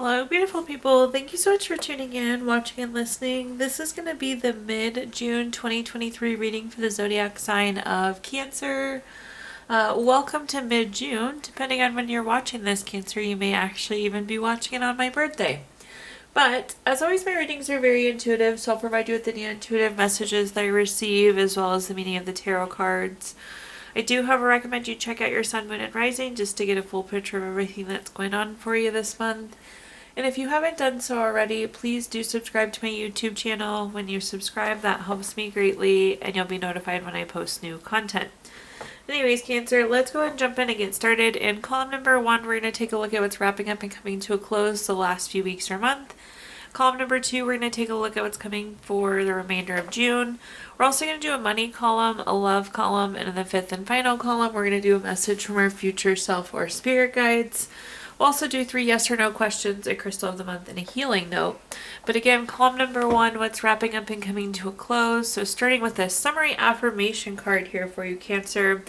Hello, beautiful people. Thank you so much for tuning in, watching, and listening. This is going to be the mid-June 2023 reading for the zodiac sign of Cancer. Welcome to mid-June. Depending on when you're watching this, Cancer, you may actually even be watching it on my birthday. But, as always, my readings are very intuitive, so I'll provide you with any intuitive messages that I receive, as well as the meaning of the tarot cards. I do, however, recommend you check out your sun, moon, and rising just to get a full picture of everything that's going on for you this month. And if you haven't done so already, please do subscribe to my YouTube channel. When you subscribe, that helps me greatly, and you'll be notified when I post new content. Anyways, Cancer, let's go ahead and jump in and get started. In column number 1, we're going to take a look at what's wrapping up and coming to a close the last few weeks or month. Column number 2, we're going to take a look at what's coming for the remainder of June. We're also going to do a money column, a love column, and in the 5th and final column, we're going to do a message from our future self or spirit guides. We'll also do 3 yes or no questions, a crystal of the month, and a healing note. But again, column number 1, what's wrapping up and coming to a close. So starting with a summary affirmation card here for you, Cancer,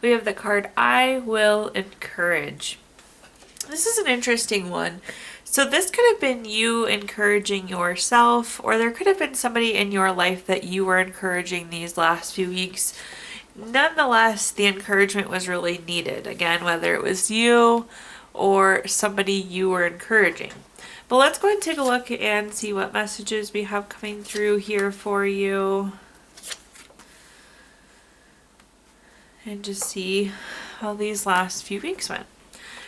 we have the card, I will encourage. This is an interesting one. So this could have been you encouraging yourself, or there could have been somebody in your life that you were encouraging these last few weeks. Nonetheless, the encouragement was really needed. Again, whether it was you or somebody you were encouraging. But let's go ahead and take a look and see what messages we have coming through here for you. And just see how these last few weeks went.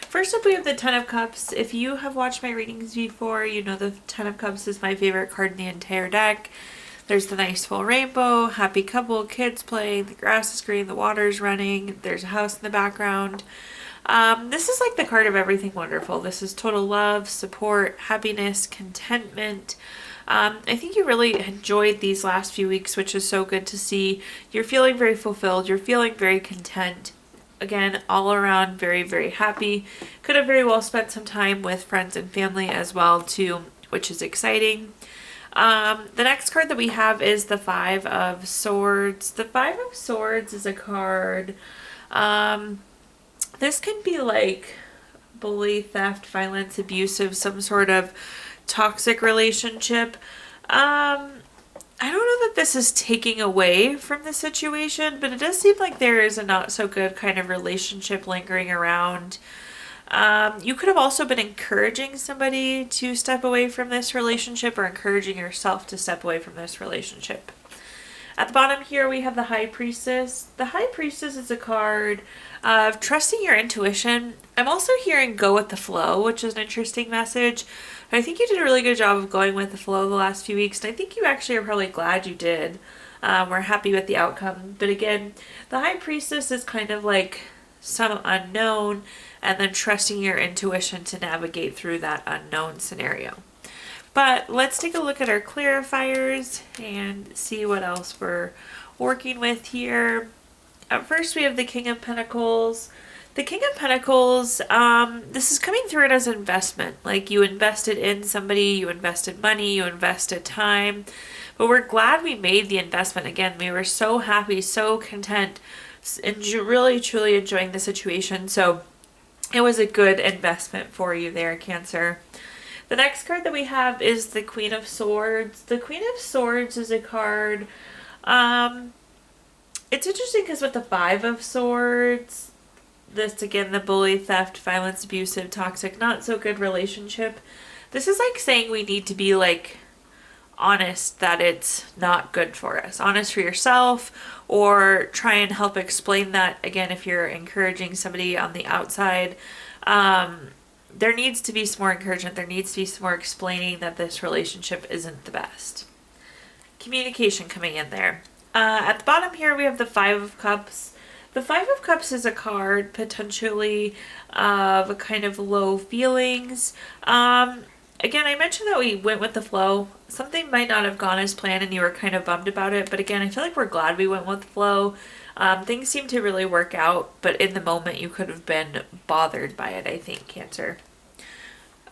First up, we have the Ten of Cups. If you have watched my readings before, you know the Ten of Cups is my favorite card in the entire deck. There's the nice full rainbow, happy couple, kids playing, the grass is green, the water's running, there's a house in the background. This is like the card of everything wonderful. This is total love, support, happiness, contentment. I think you really enjoyed these last few weeks, which is so good to see. You're feeling very fulfilled. You're feeling very content. Again, all around very, very happy. Could have very well spent some time with friends and family as well too, which is exciting. The next card that we have is the Five of Swords. The Five of Swords is a card. This can be like bully, theft, violence, abusive, some sort of toxic relationship. I don't know that this is taking away from the situation, but it does seem like there is a not so good kind of relationship lingering around. You could have also been encouraging somebody to step away from this relationship, or encouraging yourself to step away from this relationship. At the bottom here, we have the High Priestess. The High Priestess is a card of trusting your intuition. I'm also hearing go with the flow, which is an interesting message. I think you did a really good job of going with the flow the last few weeks, and I think you actually are probably glad you did. We're happy with the outcome. But again, the High Priestess is kind of like some unknown, and then trusting your intuition to navigate through that unknown scenario. But let's take a look at our clarifiers and see what else we're working with here. At first, we have the King of Pentacles. The King of Pentacles, this is coming through it as an investment. Like you invested in somebody, you invested money, you invested time. But we're glad we made the investment. Again, we were so happy, so content, and really, truly enjoying the situation. So it was a good investment for you there, Cancer. The next card that we have is the Queen of Swords. The Queen of Swords is a card, it's interesting because with the Five of Swords, this again, the bully, theft, violence, abusive, toxic, not so good relationship. This is like saying we need to be like honest that it's not good for us. Honest for yourself, or try and help explain that. Again, if you're encouraging somebody on the outside, there needs to be some more encouragement. There needs to be some more explaining that this relationship isn't the best. Communication coming in there. At the bottom here, we have the Five of Cups. The Five of Cups is a card potentially of a kind of low feelings. Again, I mentioned that we went with the flow. Something might not have gone as planned and you were kind of bummed about it. But again, I feel like we're glad we went with the flow. Things seem to really work out, but in the moment you could have been bothered by it, I think, Cancer.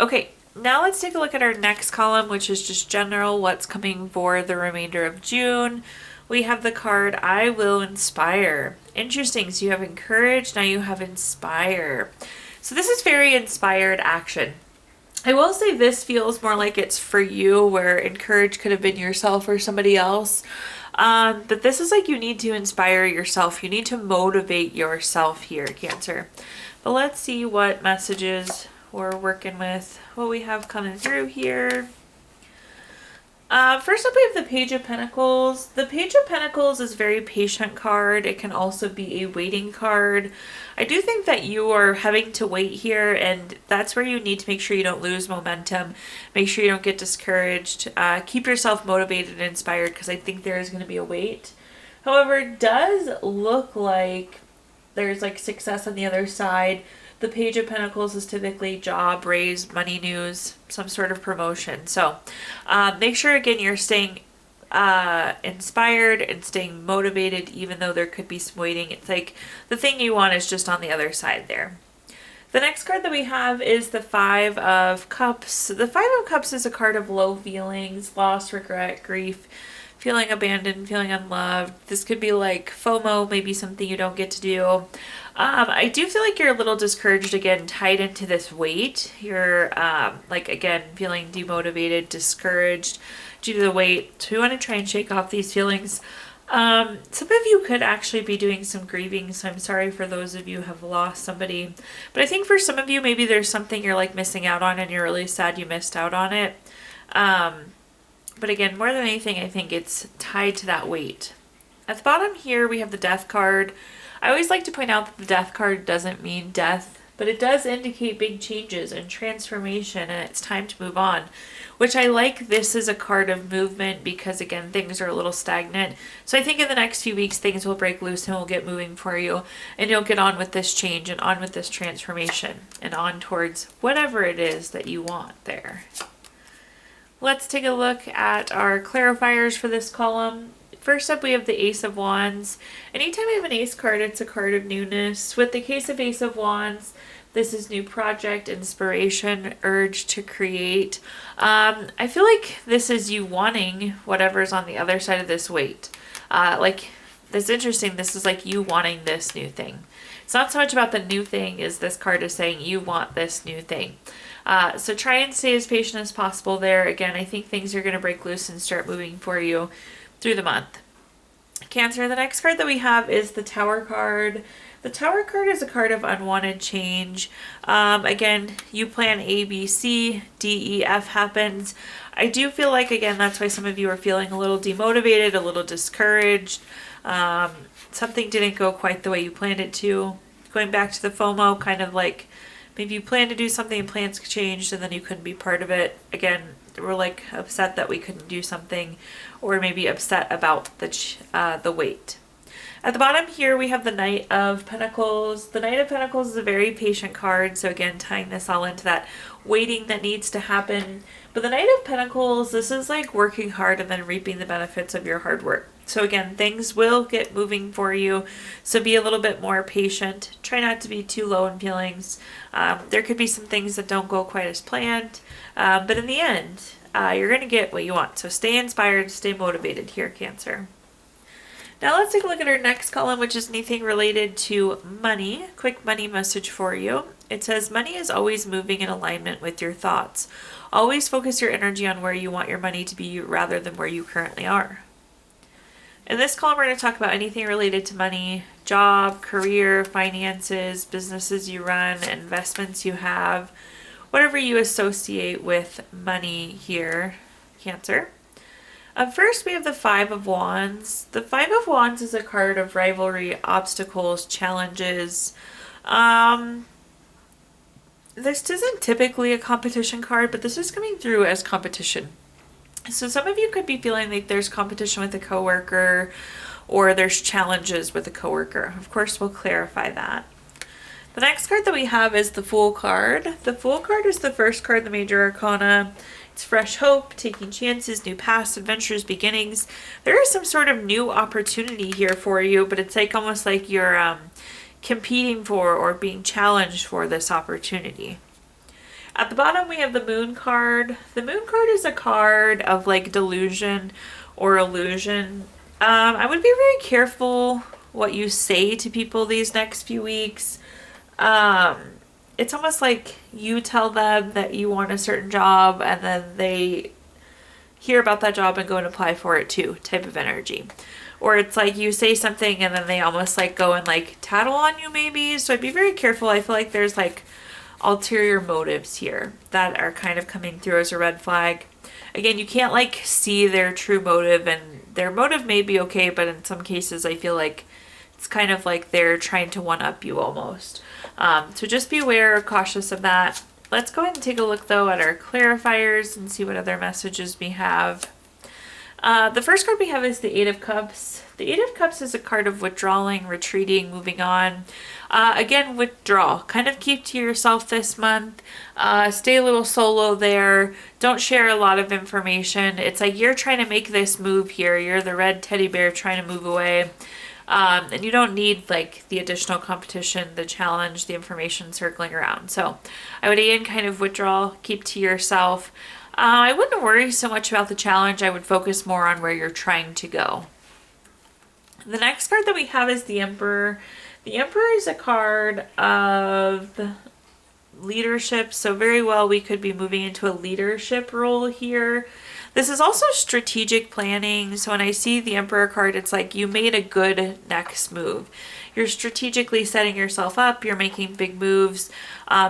Okay, now let's take a look at our next column, which is just general, what's coming for the remainder of June. We have the card, I will inspire. Interesting, so you have encourage, now you have inspire. So this is very inspired action. I will say this feels more like it's for you, where encourage could have been yourself or somebody else. But this is like you need to inspire yourself. You need to motivate yourself here, Cancer. But let's see what messages we're working with, what we have coming through here. First up, we have the Page of Pentacles. The Page of Pentacles is a very patient card. It can also be a waiting card. I do think that you are having to wait here, and that's where you need to make sure you don't lose momentum. Make sure you don't get discouraged. Keep yourself motivated and inspired, because I think there is going to be a wait. However, it does look like there's like success on the other side. The Page of Pentacles is typically job, raise, money news, some sort of promotion. So make sure, again, you're staying inspired and staying motivated, even though there could be some waiting. It's like the thing you want is just on the other side there. The next card that we have is the Five of Cups. The Five of Cups is a card of low feelings, loss, regret, grief, feeling abandoned, feeling unloved. This could be like FOMO, maybe something you don't get to do. I do feel like you're a little discouraged, again, tied into this weight. You're like, again, feeling demotivated, discouraged due to the weight. So we want to try and shake off these feelings. Some of you could actually be doing some grieving, so I'm sorry for those of you who have lost somebody. But I think for some of you, maybe there's something you're like missing out on and you're really sad you missed out on it. But again, more than anything, I think it's tied to that weight. At the bottom here, we have the Death card. I always like to point out that the Death card doesn't mean death, but it does indicate big changes and transformation, and it's time to move on, which I like. This is a card of movement because, again, things are a little stagnant. So I think in the next few weeks, things will break loose and will get moving for you, and you'll get on with this change and on with this transformation and on towards whatever it is that you want there. Let's take a look at our clarifiers for this column. First up, we have the Ace of Wands. Anytime we have an Ace card, it's a card of newness. With the case of Ace of Wands, this is new project, inspiration, urge to create. I feel like this is you wanting whatever's on the other side of this weight. Like, that's interesting. This is like you wanting this new thing. It's not so much about the new thing as this card is saying you want this new thing. So try and stay as patient as possible there. Again, I think things are going to break loose and start moving for you through the month. Cancer, the next card that we have is the Tower card. The Tower card is a card of unwanted change. Again, you plan A, B, C, D, E, F happens. I do feel like, again, that's why some of you are feeling a little demotivated, a little discouraged. Something didn't go quite the way you planned it to. Going back to the FOMO, kind of like maybe you planned to do something and plans changed and then you couldn't be part of it. Again, we're like upset that we couldn't do something, or maybe upset about the weight. At the bottom here, we have the Knight of Pentacles. The Knight of Pentacles is a very patient card. So again, tying this all into that waiting that needs to happen. But the Knight of Pentacles, this is like working hard and then reaping the benefits of your hard work. So again, things will get moving for you. So be a little bit more patient. Try not to be too low in feelings. There could be some things that don't go quite as planned. But in the end, you're going to get what you want. So stay inspired, stay motivated here, Cancer. Now let's take a look at our next column, which is anything related to money. Quick money message for you. It says, money is always moving in alignment with your thoughts. Always focus your energy on where you want your money to be rather than where you currently are. In this column, we're going to talk about anything related to money, job, career, finances, businesses you run, investments you have, whatever you associate with money here, Cancer. First, we have the Five of Wands. The Five of Wands is a card of rivalry, obstacles, challenges. This isn't typically a competition card, but this is coming through as competition. So some of you could be feeling like there's competition with a coworker, or there's challenges with a coworker. Of course, we'll clarify that. The next card that we have is the Fool card. The Fool card is the first card in the Major Arcana. It's fresh hope, taking chances, new paths, adventures, beginnings. There is some sort of new opportunity here for you, but it's like almost like you're competing for or being challenged for this opportunity. At the bottom, we have the Moon card. The Moon card is a card of like delusion or illusion. I would be very careful what you say to people these next few weeks. it's almost like you tell them that you want a certain job and then they hear about that job and go and apply for it too, type of energy. Or it's like you say something and then they almost like go and like tattle on you maybe. So I'd be very careful. I feel like there's like ulterior motives here that are kind of coming through as a red flag. Again, you can't like see their true motive, and their motive may be okay, but in some cases I feel like it's kind of like they're trying to one up you almost. So just be aware or cautious of that. Let's go ahead and take a look though at our clarifiers and see what other messages we have. The first card we have is the Eight of Cups. The Eight of Cups is a card of withdrawing, retreating, moving on. Again, withdraw. Kind of keep to yourself this month. Stay a little solo there. Don't share a lot of information. It's like you're trying to make this move here. You're the red teddy bear trying to move away. And you don't need like the additional competition, the challenge, the information circling around. So I would again kind of withdraw, keep to yourself. I wouldn't worry so much about the challenge. I would focus more on where you're trying to go. The next card that we have is the Emperor. The Emperor is a card of leadership. So very well we could be moving into a leadership role here. This is also strategic planning. So when I see the Emperor card, it's like you made a good next move. You're strategically setting yourself up. You're making big moves.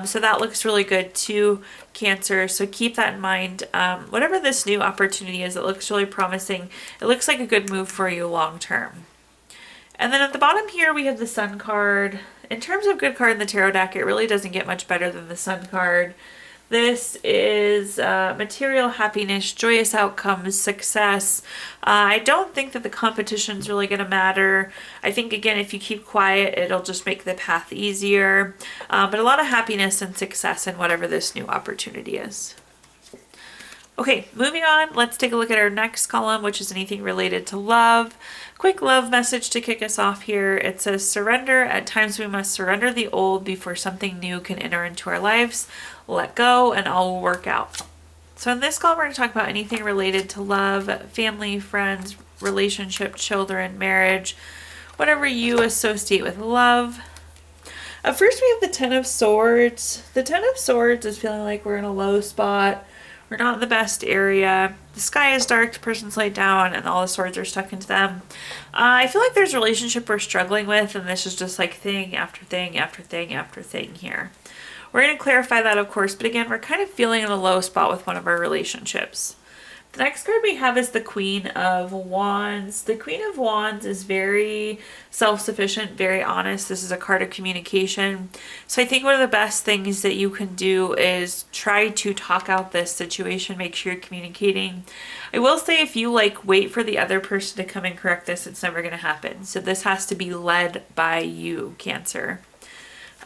So that looks really good too, Cancer. So keep that in mind. Whatever this new opportunity is, it looks really promising. It looks like a good move for you long term. And then at the bottom here, we have the Sun card. In terms of good card in the tarot deck, it really doesn't get much better than the Sun card. This is material happiness, joyous outcomes, success. I don't think that the competition is really going to matter. I think, again, if you keep quiet, it'll just make the path easier. But a lot of happiness and success in whatever this new opportunity is. Okay, moving on, let's take a look at our next column, which is anything related to love. Quick love message to kick us off here. It says, surrender. At times we must surrender the old before something new can enter into our lives. Let go and all will work out. So in this column, we're going to talk about anything related to love, family, friends, relationship, children, marriage, whatever you associate with love. First, we have the Ten of Swords. The Ten of Swords is feeling like we're in a low spot. We're not in the best area. The sky is dark, the person's laid down, and all the swords are stuck into them. I feel like there's a relationship we're struggling with, and this is just like thing after thing after thing after thing here. We're going to clarify that, of course, but again, we're kind of feeling in a low spot with one of our relationships. The next card we have is the Queen of Wands. The Queen of Wands is very self-sufficient, very honest. This is a card of communication. So I think one of the best things that you can do is try to talk out this situation, make sure you're communicating. I will say if you like wait for the other person to come and correct this, it's never going to happen. So this has to be led by you, Cancer.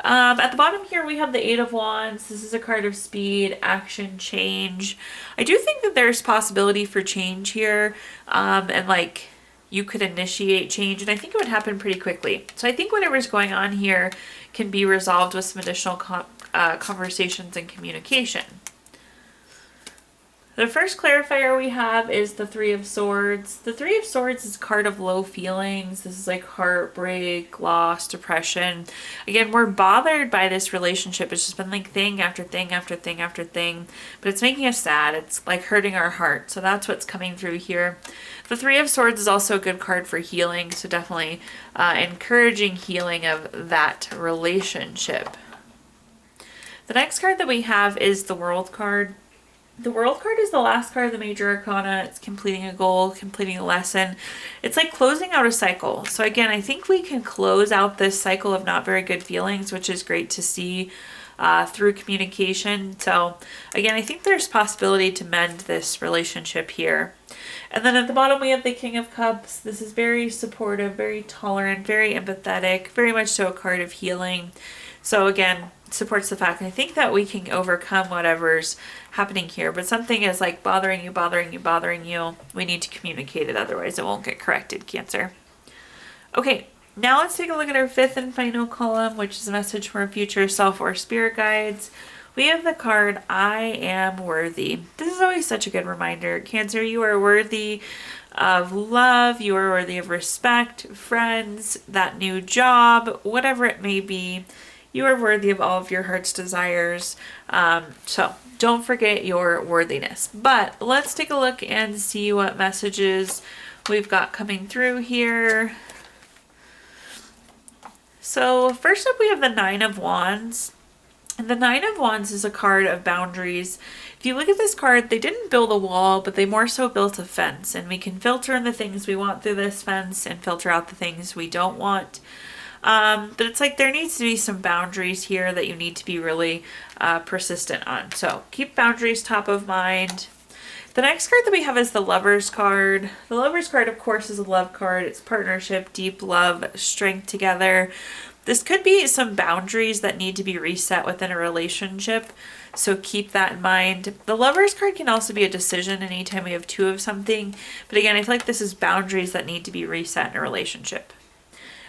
At the bottom here, we have the Eight of Wands. This is a card of speed, action, change. I do think that there's possibility for change here, and like you could initiate change, and I think it would happen pretty quickly. So I think whatever's going on here can be resolved with some additional conversations and communication. The first clarifier we have is the Three of Swords. The Three of Swords is a card of low feelings. This is like heartbreak, loss, depression. Again, we're bothered by this relationship. It's just been like thing after thing after thing after thing, but it's making us sad. It's like hurting our heart. So that's what's coming through here. The Three of Swords is also a good card for healing. So definitely encouraging healing of that relationship. The next card that we have is the World card. The World card is the last card of the Major Arcana. It's completing a goal, completing a lesson. It's like closing out a cycle. So again, I think we can close out this cycle of not very good feelings, which is great to see through communication. So again, I think there's possibility to mend this relationship here. And then at the bottom, we have the King of Cups. This is very supportive, very tolerant, very empathetic, very much so a card of healing. So again, supports the fact, I think, that we can overcome whatever's happening here. But something is like bothering you. We need to communicate it, otherwise it won't get corrected, Cancer. Okay, now let's take a look at our fifth and final column, which is a message from our future self or spirit guides. We have the card, I am worthy. This is always such a good reminder. Cancer, you are worthy of love. You are worthy of respect, friends, that new job, whatever it may be. You are worthy of all of your heart's desires. So don't forget your worthiness. But let's take a look and see what messages we've got coming through here. So first up, we have the Nine of Wands. And the Nine of Wands is a card of boundaries. If you look at this card, they didn't build a wall, but they more so built a fence. And we can filter in the things we want through this fence and filter out the things we don't want. But it's like there needs to be some boundaries here that you need to be really persistent on. So keep boundaries top of mind. The next card that we have is the Lover's card. The Lover's card, of course, is a love card. It's partnership, deep love, strength together. This could be some boundaries that need to be reset within a relationship, so keep that in mind. The Lover's card can also be a decision anytime we have two of something, but again, I feel like this is boundaries that need to be reset in a relationship.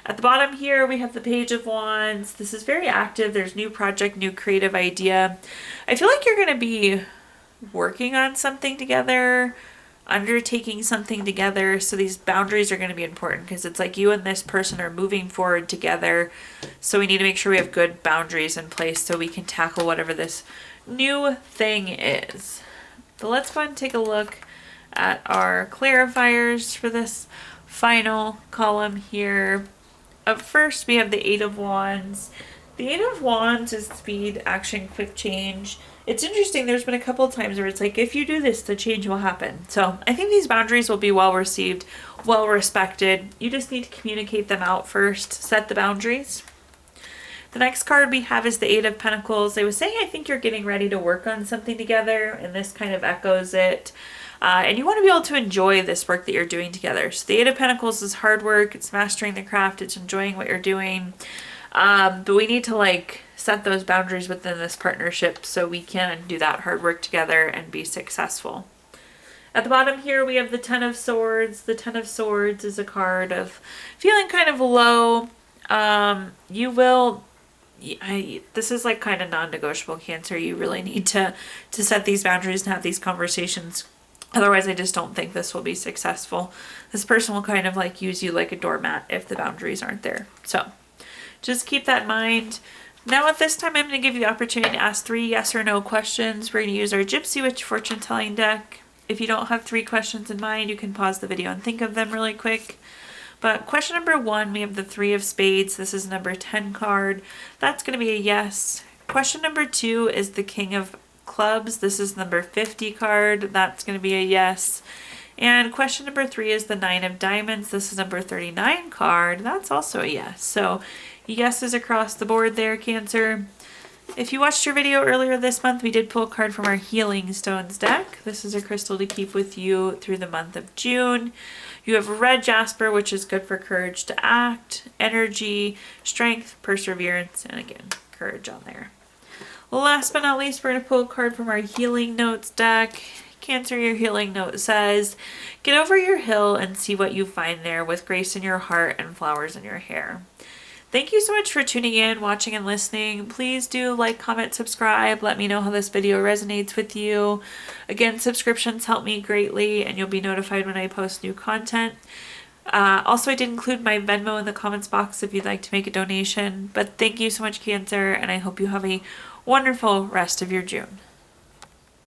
At the bottom here, we have the Page of Wands. This is very active. There's new project, new creative idea. I feel like you're going to be working on something together, undertaking something together, so these boundaries are going to be important because it's like you and this person are moving forward together, so we need to make sure we have good boundaries in place so we can tackle whatever this new thing is. So let's go ahead and take a look at our clarifiers for this final column here. Up first, we have the Eight of Wands. The Eight of Wands is speed, action, quick change. It's interesting, there's been a couple of times where it's like, if you do this, the change will happen. So I think these boundaries will be well received, well respected. You just need to communicate them out first, set the boundaries. The next card we have is the Eight of Pentacles. I was saying I think you're getting ready to work on something together, and this kind of echoes it. And you want to be able to enjoy this work that you're doing together. So the Eight of Pentacles is hard work, it's mastering the craft, it's enjoying what you're doing. But we need to set those boundaries within this partnership so we can do that hard work together and be successful. At the bottom here, we have the Ten of Swords. The Ten of Swords is a card of feeling kind of low. This is kind of non-negotiable, Cancer. You really need to set these boundaries and have these conversations. Otherwise, I just don't think this will be successful. This person will kind of use you like a doormat if the boundaries aren't there. So just keep that in mind. Now at this time, I'm going to give you the opportunity to ask 3 yes or no questions. We're going to use our Gypsy Witch fortune telling deck. If you don't have 3 questions in mind, you can pause the video and think of them really quick. But question number 1, we have the 3 of Spades. This is number 10 card. That's going to be a yes. Question number 2 is the King of Clubs. This is number 50 card. That's going to be a yes. And question number 3 is the 9 of Diamonds. This is number 39 card. That's also a yes. So yeses across the board there, Cancer. If you watched your video earlier this month, we did pull a card from our Healing Stones deck. This is a crystal to keep with you through the month of June. You have red jasper, which is good for courage to act, energy, strength, perseverance, and again, courage on there. Last but not least, we're going to pull a card from our Healing Notes deck. Cancer, your healing note says, get over your hill and see what you find there with grace in your heart and flowers in your hair. Thank you so much for tuning in, watching, and listening. Please do like, comment, subscribe. Let me know how this video resonates with you. Again, subscriptions help me greatly, and you'll be notified when I post new content. Also, I did include my Venmo in the comments box if you'd like to make a donation. But thank you so much, Cancer, and I hope you have a wonderful rest of your June.